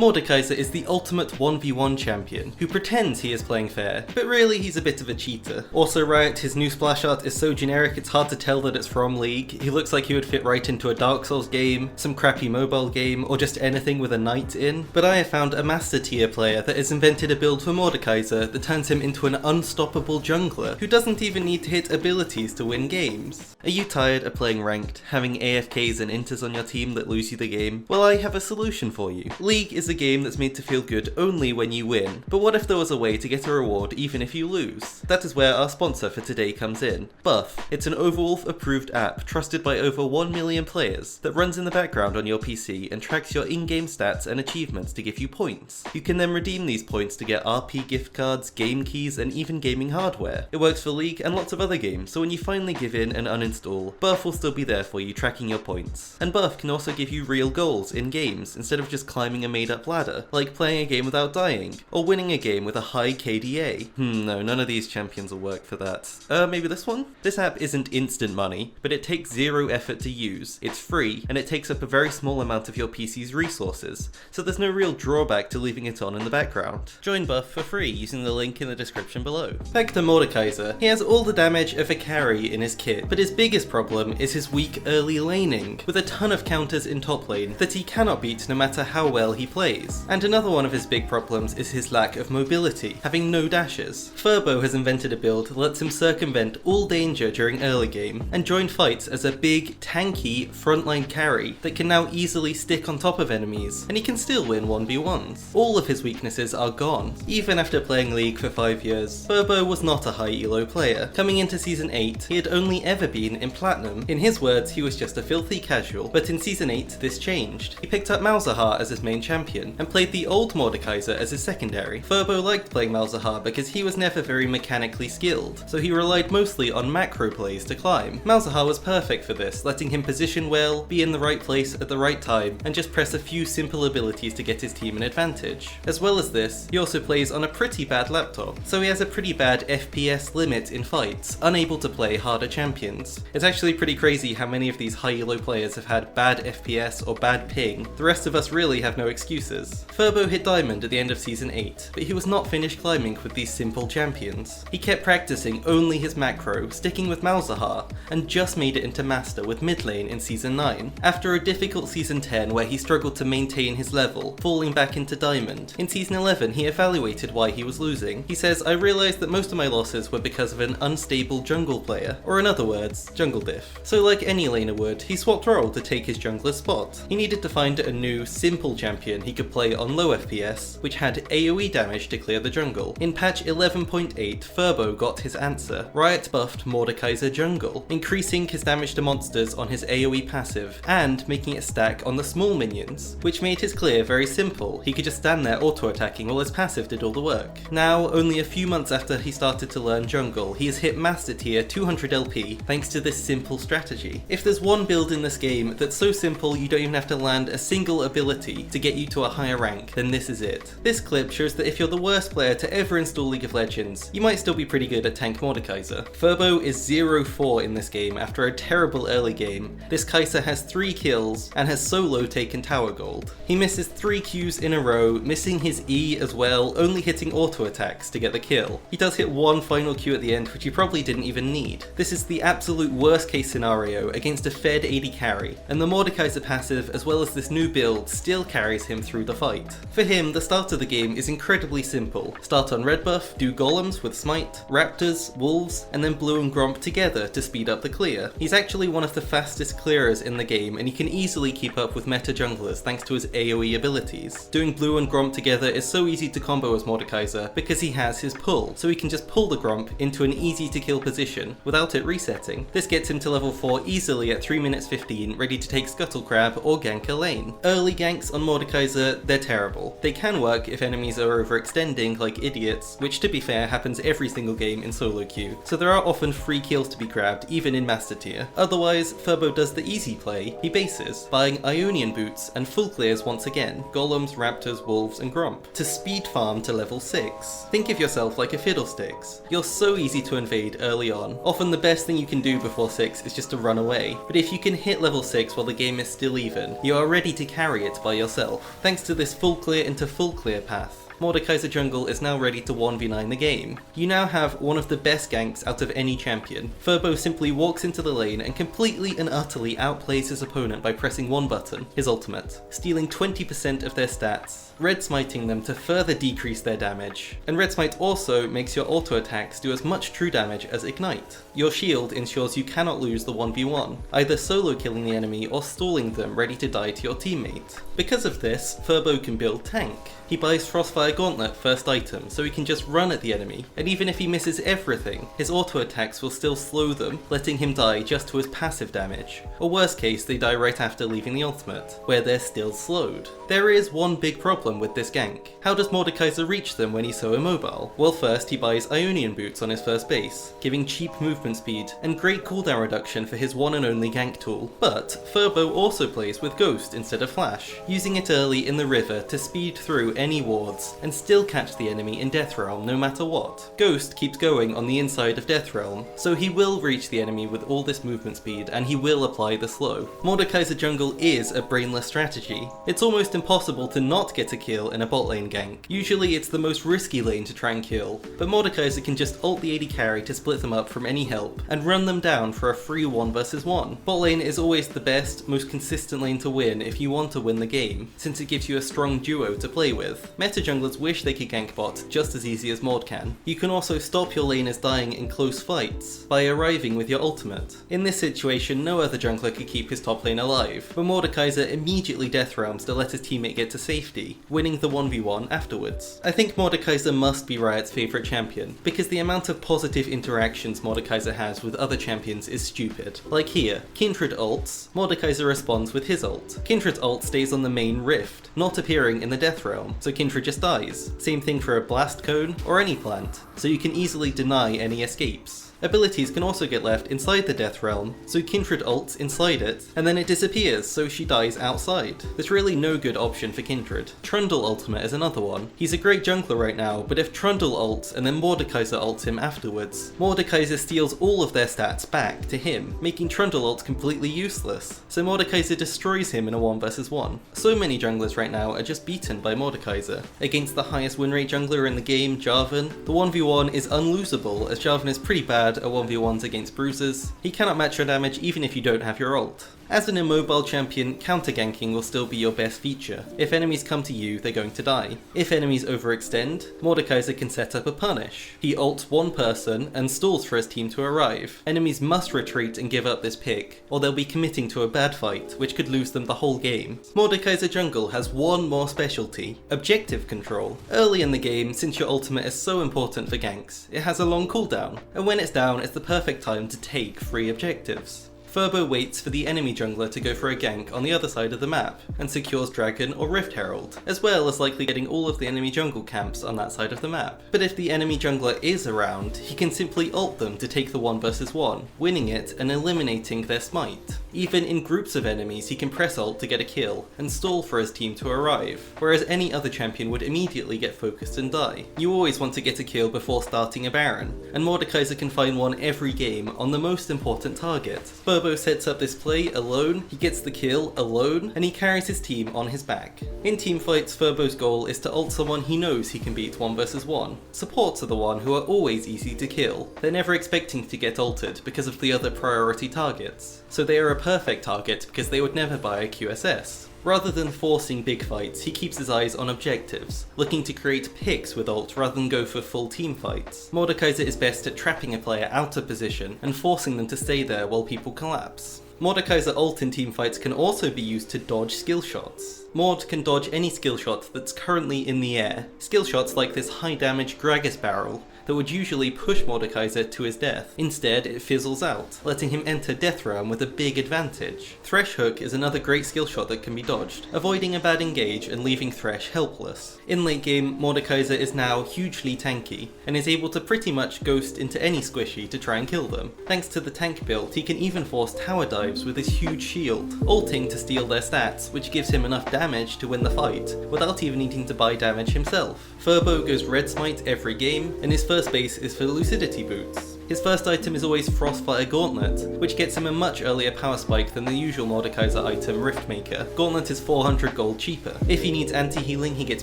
Mordekaiser is the ultimate 1v1 champion, who pretends he is playing fair, but really he's a bit of a cheater. Also right, his new splash art is so generic it's hard to tell that it's from League. He looks like he would fit right into a Dark Souls game, some crappy mobile game, or just anything with a knight in. But I have found a master tier player that has invented a build for Mordekaiser that turns him into an unstoppable jungler, who doesn't even need to hit abilities to win games. Are you tired of playing ranked, having AFKs and inters on your team that lose you the game? Well, I have a solution for you. League is a game that's made to feel good only when you win, but what if there was a way to get a reward even if you lose? That is where our sponsor for today comes in. Buff. It's an Overwolf approved app trusted by over 1 million players that runs in the background on your PC and tracks your in-game stats and achievements to give you points. You can then redeem these points to get RP gift cards, game keys, and even gaming hardware. It works for League and lots of other games, so when you finally give in and uninstall, Buff will still be there for you tracking your points. And Buff can also give you real goals in games instead of just climbing a made-up ladder, like playing a game without dying, or winning a game with a high KDA. No, none of these champions will work for that. Maybe this one? This app isn't instant money, but it takes zero effort to use, it's free, and it takes up a very small amount of your PC's resources, so there's no real drawback to leaving it on in the background. Join Buff for free using the link in the description below. Back to Mordekaiser. He has all the damage of a carry in his kit, but his biggest problem is his weak early laning, with a ton of counters in top lane that he cannot beat no matter how well he plays. And another one of his big problems is his lack of mobility, having no dashes. Furbo has invented a build that lets him circumvent all danger during early game, and join fights as a big, tanky frontline carry that can now easily stick on top of enemies, and he can still win 1v1s. All of his weaknesses are gone. Even after playing League for 5 years, Furbo was not a high elo player. Coming into Season 8, he had only ever been in Platinum. In his words, he was just a filthy casual, but in Season 8 this changed. He picked up Malzahar as his main champion, and played the old Mordekaiser as his secondary. Furbo liked playing Malzahar because he was never very mechanically skilled, so he relied mostly on macro plays to climb. Malzahar was perfect for this, letting him position well, be in the right place at the right time, and just press a few simple abilities to get his team an advantage. As well as this, he also plays on a pretty bad laptop, so he has a pretty bad FPS limit in fights, unable to play harder champions. It's actually pretty crazy how many of these high elo players have had bad FPS or bad ping. The rest of us really have no excuses. Furbo hit Diamond at the end of Season 8, but he was not finished climbing with these simple champions. He kept practicing only his macro, sticking with Malzahar, and just made it into Master with mid lane in Season 9. After a difficult Season 10 where he struggled to maintain his level, falling back into Diamond, in Season 11 he evaluated why he was losing. He says, "I realised that most of my losses were because of an unstable jungle player, or in other words, jungle diff." So like any laner would, he swapped role to take his jungler's spot. He needed to find a new, simple champion he could play on low FPS, which had AoE damage to clear the jungle. In patch 11.8, Furbo got his answer. Riot buffed Mordekaiser Jungle, increasing his damage to monsters on his AoE passive, and making it stack on the small minions, which made his clear very simple. He could just stand there auto-attacking while his passive did all the work. Now, only a few months after he started to learn jungle, he has hit Master Tier 200 LP thanks to this simple strategy. If there's one build in this game that's so simple you don't even have to land a single ability to get you to a higher rank, then this is it. This clip shows that if you're the worst player to ever install League of Legends, you might still be pretty good at tank Mordekaiser. Furbo is 0-4 in this game after a terrible early game. This Kaiser has 3 kills and has solo taken tower gold. He misses 3 Qs in a row, missing his E as well, only hitting auto attacks to get the kill. He does hit one final Q at the end, which he probably didn't even need. This is the absolute worst case scenario against a fed AD carry, and the Mordekaiser passive as well as this new build still carries him through the fight. For him, the start of the game is incredibly simple. Start on red buff, do golems with smite, raptors, wolves, and then blue and gromp together to speed up the clear. He's actually one of the fastest clearers in the game, and he can easily keep up with meta junglers thanks to his AoE abilities. Doing blue and gromp together is so easy to combo as Mordekaiser because he has his pull, so he can just pull the gromp into an easy to kill position without it resetting. This gets him to level 4 easily at 3 minutes 15, ready to take Scuttle Crab or gank a lane. Early ganks on Mordekaiser, they're terrible. They can work if enemies are overextending like idiots, which to be fair happens every single game in solo queue, so there are often free kills to be grabbed even in Master Tier. Otherwise, Furbo does the easy play. He bases, buying Ionian boots and full clears once again, golems, raptors, wolves and gromp, to speed farm to level 6. Think of yourself like a fiddlesticks. You're so easy to invade early on. Often the best thing you can do before 6 is just to run away, but if you can hit level 6 while the game is still even, you are ready to carry it by yourself. Thanks Thanks to this full clear into full clear path, Mordekaiser Jungle is now ready to 1v9 the game. You now have one of the best ganks out of any champion. Furbo simply walks into the lane and completely and utterly outplays his opponent by pressing one button, his ultimate, stealing 20% of their stats, red smiting them to further decrease their damage. And red smite also makes your auto attacks do as much true damage as ignite. Your shield ensures you cannot lose the 1v1, either solo killing the enemy or stalling them ready to die to your teammate. Because of this, Furbo can build tank. He buys Frostfire Gauntlet first item, so he can just run at the enemy, and even if he misses everything, his auto attacks will still slow them, letting him die just to his passive damage. Or worst case, they die right after leaving the ultimate, where they're still slowed. There is one big problem with this gank. How does Mordekaiser reach them when he's so immobile? Well, first he buys Ionian Boots on his first base, giving cheap movement speed and great cooldown reduction for his one and only gank tool. But Furbo also plays with Ghost instead of Flash, using it early in the river to speed through any wards and still catch the enemy in Death Realm no matter what. Ghost keeps going on the inside of Death Realm, so he will reach the enemy with all this movement speed and he will apply the slow. Mordekaiser Jungle is a brainless strategy. It's almost impossible to not get a kill in a bot lane gank. Usually it's the most risky lane to try and kill, but Mordekaiser can just ult the AD carry to split them up from any help and run them down for a free 1v1. Bot lane is always the best, most consistent lane to win if you want to win the game, since it gives you a strong duo to play with. Meta junglers wish they could gank bot just as easy as Mord can. You can also stop your laners dying in close fights by arriving with your ultimate. In this situation, no other jungler could keep his top lane alive, but Mordekaiser immediately death realms to let his teammate get to safety, winning the 1v1 afterwards. I think Mordekaiser must be Riot's favourite champion, because the amount of positive interactions Mordekaiser has with other champions is stupid. Like here, Kindred ults, Mordekaiser responds with his ult. Kindred's ult stays on the main rift, not appearing in the death realm, so Kindred just dies. Same thing for a blast cone or any plant, so you can easily deny any escapes. Abilities can also get left inside the death realm, so Kindred ults inside it, and then it disappears, so she dies outside. There's really no good option for Kindred. Trundle ultimate is another one. He's a great jungler right now, but if Trundle ults and then Mordekaiser ults him afterwards, Mordekaiser steals all of their stats back to him, making Trundle ult completely useless. So Mordekaiser destroys him in a 1v1. So many junglers right now are just beaten by Mordekaiser. Against the highest win rate jungler in the game, Jarvan, the 1v1 is unlosable as Jarvan is pretty bad at 1v1s against bruisers. He cannot match your damage even if you don't have your ult. As an immobile champion, counter-ganking will still be your best feature. If enemies come to you, they're going to die. If enemies overextend, Mordekaiser can set up a punish. He ults one person and stalls for his team to arrive. Enemies must retreat and give up this pick, or they'll be committing to a bad fight, which could lose them the whole game. Mordekaiser Jungle has one more specialty: objective control. Early in the game, since your ultimate is so important for ganks, it has a long cooldown, and when it's down, it's the perfect time to take free objectives. Furbo waits for the enemy jungler to go for a gank on the other side of the map, and secures Dragon or Rift Herald, as well as likely getting all of the enemy jungle camps on that side of the map. But if the enemy jungler is around, he can simply ult them to take the 1v1, winning it and eliminating their smite. Even in groups of enemies, he can press ult to get a kill, and stall for his team to arrive, whereas any other champion would immediately get focused and die. You always want to get a kill before starting a Baron, and Mordekaiser can find one every game on the most important target. Furbo sets up this play alone, he gets the kill alone, and he carries his team on his back. In teamfights, Furbo's goal is to ult someone he knows he can beat 1v1. Supports are the one who are always easy to kill. They're never expecting to get ulted because of the other priority targets, so they are a perfect target because they would never buy a QSS. Rather than forcing big fights, he keeps his eyes on objectives, looking to create picks with ult rather than go for full team fights. Mordekaiser is best at trapping a player out of position and forcing them to stay there while people collapse. Mordekaiser ult in teamfights can also be used to dodge skill shots. Mord can dodge any skill shot that's currently in the air. Skill shots like this high damage Gragas barrel that would usually push Mordekaiser to his death. Instead, it fizzles out, letting him enter Death Realm with a big advantage. Thresh Hook is another great skill shot that can be dodged, avoiding a bad engage and leaving Thresh helpless. In late game, Mordekaiser is now hugely tanky, and is able to pretty much ghost into any squishy to try and kill them. Thanks to the tank build, he can even force tower dives with his huge shield, ulting to steal their stats, which gives him enough damage to win the fight, without even needing to buy damage himself. Furbo goes red smite every game, and his first base is for lucidity boots. His first item is always Frostfire Gauntlet, which gets him a much earlier power spike than the usual Mordekaiser item Riftmaker. Gauntlet is 400 gold cheaper. If he needs anti-healing, he gets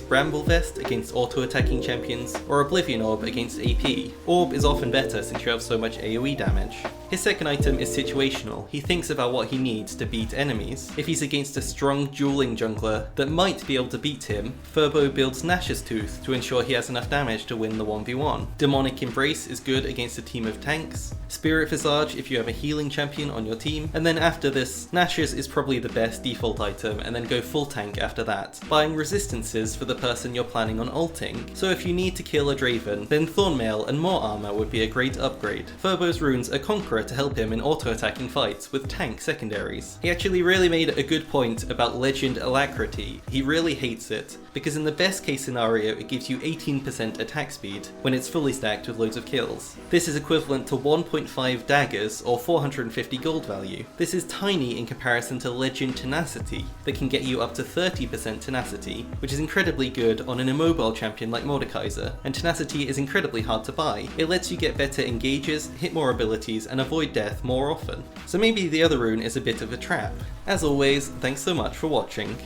Bramble Vest against auto-attacking champions, or Oblivion Orb against AP. Orb is often better since you have so much AoE damage. His second item is situational. He thinks about what he needs to beat enemies. If he's against a strong dueling jungler that might be able to beat him, Furbo builds Nash's Tooth to ensure he has enough damage to win the 1v1. Demonic Embrace is good against a team of tanks. Spirit Visage if you have a healing champion on your team, and then after this, Nash's is probably the best default item, and then go full tank after that, buying resistances for the person you're planning on ulting. So if you need to kill a Draven, then Thornmail and more armor would be a great upgrade. Furbo's runes are Conqueror to help him in auto-attacking fights with tank secondaries. He actually really made a good point about Legend Alacrity. He really hates it, because in the best case scenario it gives you 18% attack speed when it's fully stacked with loads of kills. This is equivalent to 1.5 daggers or 450 gold value. This is tiny in comparison to Legend Tenacity that can get you up to 30% tenacity, which is incredibly good on an immobile champion like Mordekaiser, and tenacity is incredibly hard to buy. It lets you get better engages, hit more abilities, and avoid death more often. So maybe the other rune is a bit of a trap. As always, thanks so much for watching.